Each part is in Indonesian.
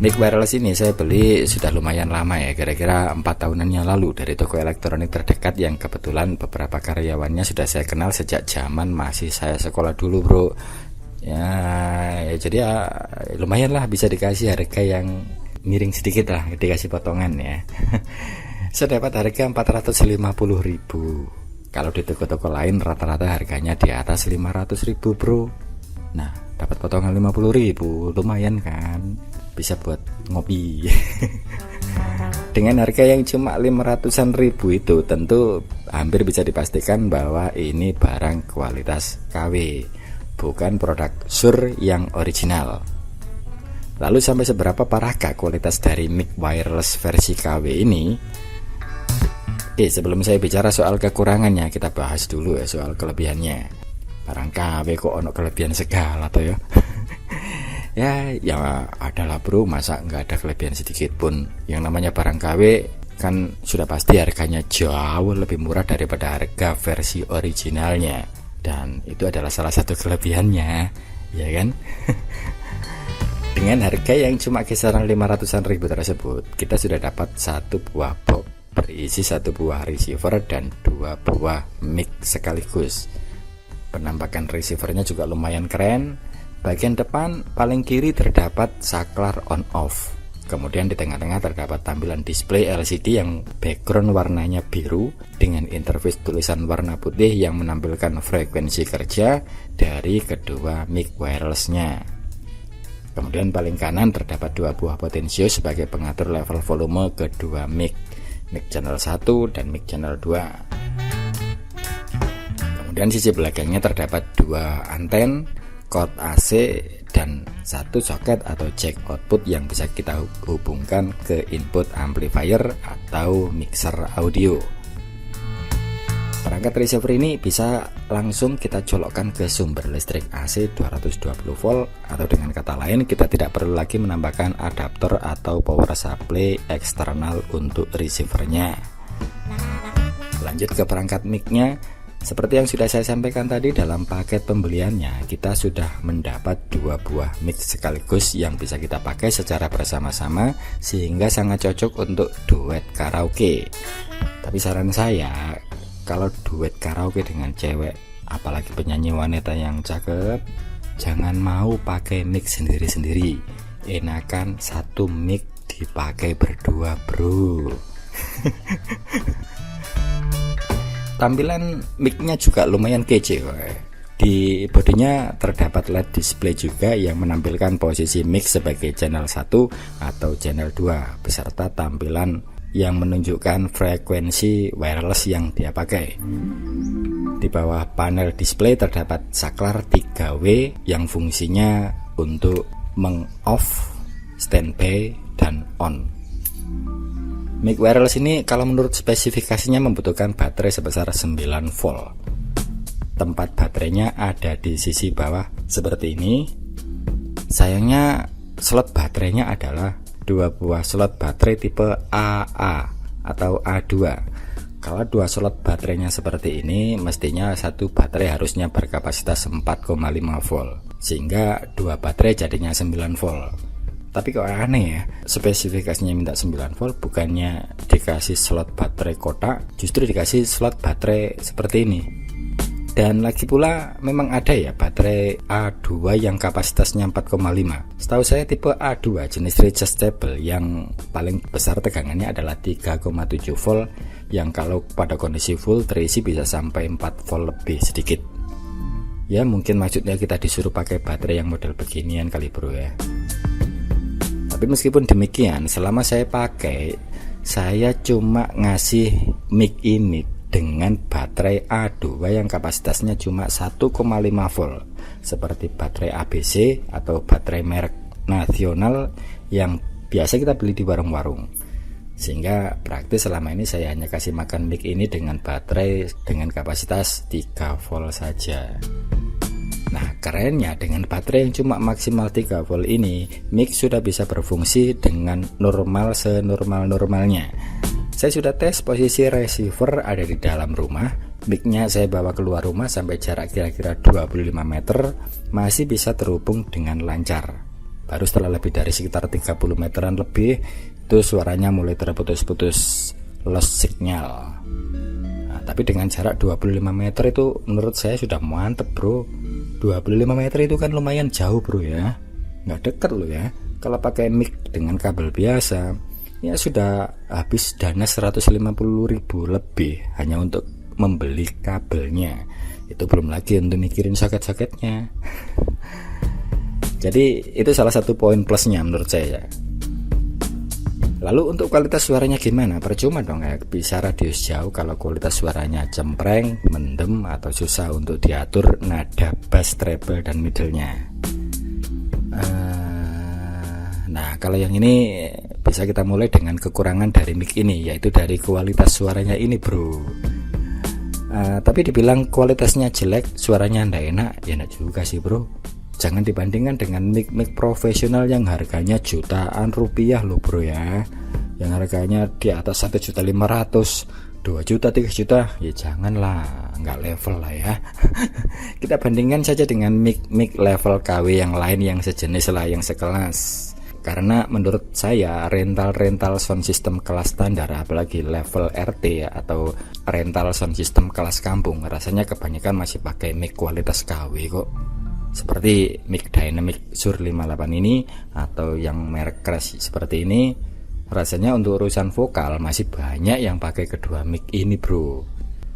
Mic wireless ini saya beli sudah lumayan lama ya, kira-kira 4 tahunan yang lalu dari toko elektronik terdekat yang kebetulan beberapa karyawannya sudah saya kenal sejak zaman masih saya sekolah dulu bro. Jadi lumayan lah, bisa dikasih harga yang miring sedikit lah, dikasih potongan ya. Saya dapat harga 450.000. Kalau di toko-toko lain rata-rata harganya di atas 500.000 bro. Nah, dapat potongan 50.000, lumayan kan, bisa buat ngopi. Dengan harga yang cuma 500-an ribu itu tentu hampir bisa dipastikan bahwa ini barang kualitas KW, bukan produk Shure yang original. Lalu sampai seberapa parahkah kualitas dari mic wireless versi KW ini? Sebelum saya bicara soal kekurangannya, kita bahas dulu ya soal kelebihannya. Barang KW kok ono kelebihan segala toh ya. ya adalah bro, masa nggak ada kelebihan sedikit pun. Yang namanya barang KW kan sudah pasti harganya jauh lebih murah daripada harga versi originalnya, dan itu adalah salah satu kelebihannya, ya kan? Dengan harga yang cuma kisaran 500-an ribu tersebut, kita sudah dapat satu buah box berisi satu buah receiver dan 2 buah mic sekaligus. Penampakan receivernya juga lumayan keren. Bagian depan paling kiri terdapat saklar on off. Kemudian di tengah-tengah terdapat tampilan display LCD yang background warnanya biru dengan interface tulisan warna putih yang menampilkan frekuensi kerja dari kedua mic wirelessnya. Kemudian paling kanan terdapat 2 buah potensio sebagai pengatur level volume kedua mic channel 1 dan mic channel 2. Kemudian sisi belakangnya terdapat 2 anten, cord AC, dan 1 soket atau jack output yang bisa kita hubungkan ke input amplifier atau mixer audio. Perangkat receiver ini bisa langsung kita colokkan ke sumber listrik AC 220 volt, atau dengan kata lain kita tidak perlu lagi menambahkan adaptor atau power supply eksternal untuk receivernya. Lanjut ke perangkat mic-nya. Seperti yang sudah saya sampaikan tadi, dalam paket pembeliannya kita sudah mendapat 2 buah mic sekaligus yang bisa kita pakai secara bersama-sama, sehingga sangat cocok untuk duet karaoke. Tapi saran saya, kalau duet karaoke dengan cewek, apalagi penyanyi wanita yang cakep, jangan mau pakai mic sendiri-sendiri. Enakan satu mic dipakai berdua bro. Tampilan mic-nya juga lumayan kece. Di bodinya terdapat LED display juga yang menampilkan posisi mic sebagai channel 1 atau channel 2 beserta tampilan yang menunjukkan frekuensi wireless yang dia pakai. Di bawah panel display terdapat saklar 3W yang fungsinya untuk meng-off, standby, dan on. Mic wireless ini kalau menurut spesifikasinya membutuhkan baterai sebesar 9 volt. Tempat baterainya ada di sisi bawah seperti ini. Sayangnya slot baterainya adalah 2 buah slot baterai tipe AA atau A2. Kalau 2 slot baterainya seperti ini, mestinya satu baterai harusnya berkapasitas 4,5 volt, sehingga 2 baterai jadinya 9 volt. Tapi kok aneh ya, spesifikasinya minta 9 volt, bukannya dikasih slot baterai kotak, justru dikasih slot baterai seperti ini. Dan lagi pula memang ada ya baterai A2 yang kapasitasnya 4,5. Setahu saya tipe A2 jenis rechargeable yang paling besar tegangannya adalah 3,7 volt, yang kalau pada kondisi full terisi bisa sampai 4 volt lebih sedikit. Ya mungkin maksudnya kita disuruh pakai baterai yang model beginian kali bro ya. Tapi meskipun demikian, selama saya pakai, saya cuma ngasih mic ini dengan baterai A2 yang kapasitasnya cuma 1,5 volt, seperti baterai ABC atau baterai merek nasional yang biasa kita beli di warung-warung. Sehingga praktis selama ini saya hanya kasih makan mic ini dengan baterai dengan kapasitas 3 volt saja. Nah, kerennya dengan baterai yang cuma maksimal 3 volt ini, mic sudah bisa berfungsi dengan normal senormal-normalnya. Saya sudah tes posisi receiver ada di dalam rumah, mic-nya saya bawa keluar rumah sampai jarak kira-kira 25 meter, masih bisa terhubung dengan lancar. Baru setelah lebih dari sekitar 30 meteran lebih, itu suaranya mulai terputus-putus, lost signal. Nah, tapi dengan jarak 25 meter itu menurut saya sudah mantep bro. 25 meter itu kan lumayan jauh bro ya, nggak deket loh ya. Kalau pakai mic dengan kabel biasa, ya sudah habis dana 150.000 lebih hanya untuk membeli kabelnya. Itu belum lagi untuk mikirin soket-soketnya. Jadi itu salah satu poin plusnya menurut saya. Lalu untuk kualitas suaranya gimana? Percuma dong ya bisa radius jauh kalau kualitas suaranya cempreng, mendem, atau susah untuk diatur nada bass, treble, dan middle-nya. Nah kalau yang ini bisa kita mulai dengan kekurangan dari mic ini, yaitu dari kualitas suaranya ini bro. Tapi dibilang kualitasnya jelek, suaranya ndak enak, ya enggak juga sih bro. Jangan dibandingkan dengan mic profesional yang harganya jutaan rupiah loh bro ya, yang harganya di atas 1.500.000, 2 juta, 3 juta, ya janganlah, nggak level lah ya. Kita bandingkan saja dengan mic level KW yang lain yang sejenis lah, yang sekelas. Karena menurut saya rental sound system kelas standar, apalagi level RT ya, atau rental sound system kelas kampung, rasanya kebanyakan masih pakai mic kualitas KW kok. Seperti mic Dynamic Shure 58 ini atau yang merek Crash seperti ini, rasanya untuk urusan vokal masih banyak yang pakai kedua mic ini bro.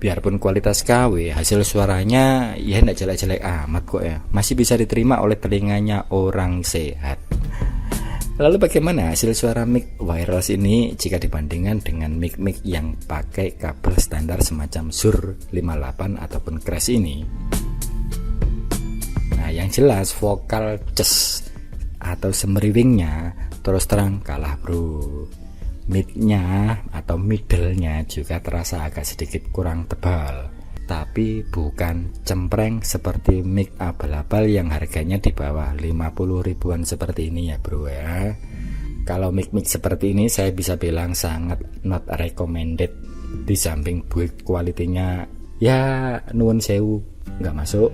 Biarpun kualitas KW, hasil suaranya ya tidak jelek-jelek amat kok ya, masih bisa diterima oleh telinganya orang sehat. Lalu bagaimana hasil suara mic wireless ini jika dibandingkan dengan mic yang pakai kabel standar semacam Shure 58 ataupun Crash ini? Nah yang jelas vokal ces atau semeriwingnya terus terang kalah bro. Mid-nya atau middle-nya juga terasa agak sedikit kurang tebal, tapi bukan cempreng seperti mic abal-abal yang harganya di bawah 50 ribuan seperti ini ya bro ya. Kalau mic seperti ini saya bisa bilang sangat not recommended. Di samping build quality-nya ya nuwun sewu, nggak masuk.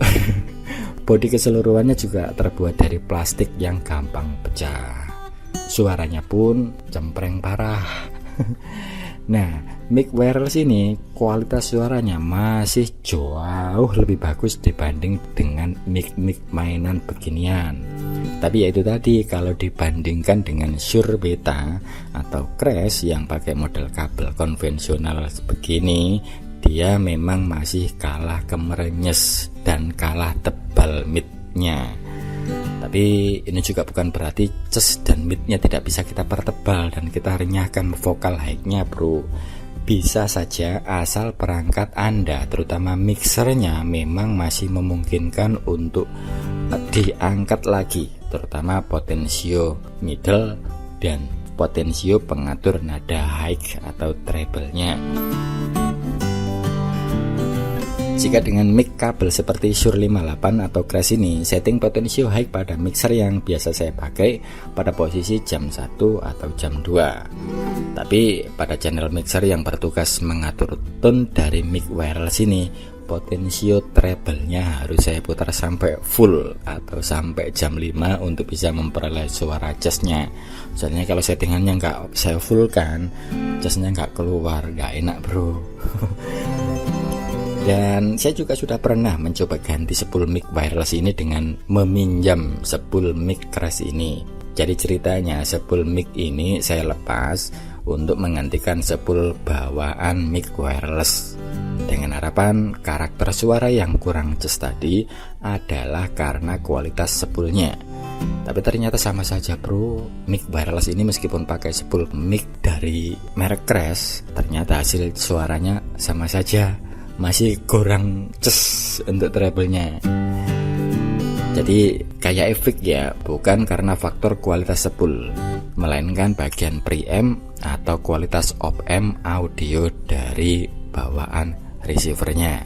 Bodi keseluruhannya juga terbuat dari plastik yang gampang pecah. Suaranya pun cempreng parah. Nah, mic wireless ini kualitas suaranya masih jauh lebih bagus dibanding dengan mic mainan beginian. Tapi ya itu tadi, kalau dibandingkan dengan Shure Beta atau Crash yang pakai model kabel konvensional begini, dia memang masih kalah kemerenyes dan kalah tebal mid-nya. Tapi ini juga bukan berarti ces dan mid-nya tidak bisa kita pertebal dan kita renyahkan vokal high-nya bro. Bisa saja asal perangkat Anda, terutama mixernya, memang masih memungkinkan untuk diangkat lagi, terutama potensio middle dan potensio pengatur nada high atau treble-nya. Jika dengan mic kabel seperti Shure 58 atau Crash ini, setting potensio high pada mixer yang biasa saya pakai pada posisi jam 1 atau jam 2. Tapi pada channel mixer yang bertugas mengatur tone dari mic wireless ini, potensio treble-nya harus saya putar sampai full atau sampai jam 5 untuk bisa memperoleh suara jazznya. Soalnya kalau settingannya nggak saya full kan, jazznya nggak keluar, nggak enak bro. Dan saya juga sudah pernah mencoba ganti spool mic wireless ini dengan meminjam spool mic Crash ini. Jadi ceritanya spool mic ini saya lepas untuk menggantikan spool bawaan mic wireless, dengan harapan karakter suara yang kurang ces tadi adalah karena kualitas spoolnya. Tapi ternyata sama saja bro, mic wireless ini meskipun pakai spool mic dari merek Crash, ternyata hasil suaranya sama saja, masih kurang ces untuk treble-nya. Jadi kayak efek ya, bukan karena faktor kualitas spool, melainkan bagian preamp atau kualitas op-amp audio dari bawaan receivernya.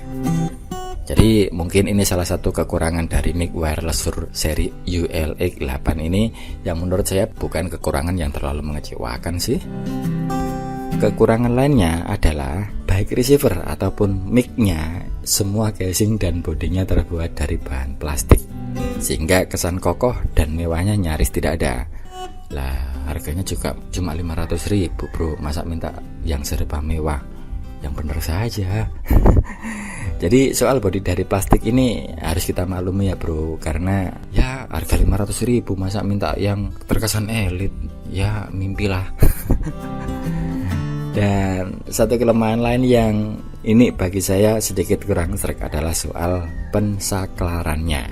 Jadi mungkin ini salah satu kekurangan dari mic wireless seri ULX8 ini, yang menurut saya bukan kekurangan yang terlalu mengecewakan sih. Kekurangan lainnya adalah baik receiver ataupun mic-nya semua casing dan bodinya terbuat dari bahan plastik, sehingga kesan kokoh dan mewahnya nyaris tidak ada. Lah harganya juga cuma 500.000 bro, masa minta yang serba mewah? Yang bener saja. Jadi soal bodi dari plastik ini harus kita maklumi ya bro, karena ya harga 500.000 masa minta yang terkesan elit, ya mimpilah. Dan satu kelemahan lain yang ini bagi saya sedikit kurang sreg adalah soal pensaklarannya.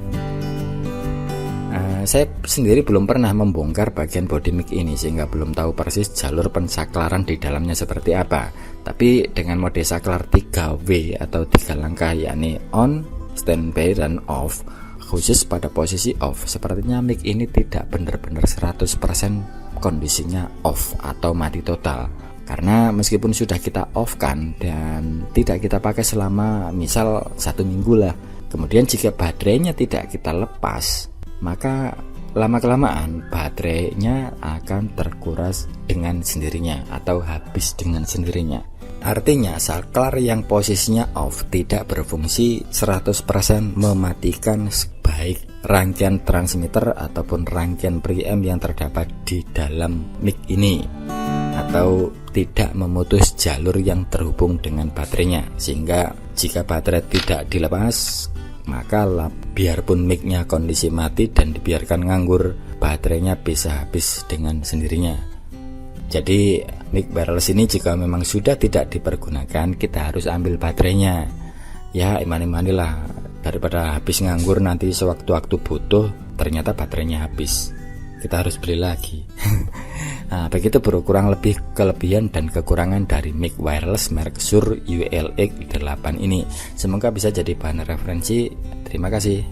Saya sendiri belum pernah membongkar bagian body mic ini, sehingga belum tahu persis jalur pensaklaran di dalamnya seperti apa. Tapi dengan mode saklar 3W atau 3 langkah, yakni on, standby, dan off, khusus pada posisi off, sepertinya mic ini tidak benar-benar 100% kondisinya off atau mati total. Karena meskipun sudah kita off kan dan tidak kita pakai selama misal 1 minggu lah, kemudian jika baterainya tidak kita lepas, maka lama-kelamaan baterainya akan terkuras dengan sendirinya atau habis dengan sendirinya. Artinya saklar yang posisinya off tidak berfungsi 100% mematikan baik rangkaian transmitter ataupun rangkaian preamp yang terdapat di dalam mic ini, atau tidak memutus jalur yang terhubung dengan baterainya, sehingga jika baterai tidak dilepas, maka biarpun mic-nya kondisi mati dan dibiarkan nganggur, baterainya bisa habis dengan sendirinya. Jadi mic wireless ini jika memang sudah tidak dipergunakan, kita harus ambil baterainya. Ya imani-manilah, daripada habis nganggur nanti sewaktu-waktu butuh ternyata baterainya habis, kita harus beli lagi. Nah begitu bro, kurang lebih kelebihan dan kekurangan dari mic wireless merek Shure ULX 8 ini. Semoga bisa jadi bahan referensi. Terima kasih.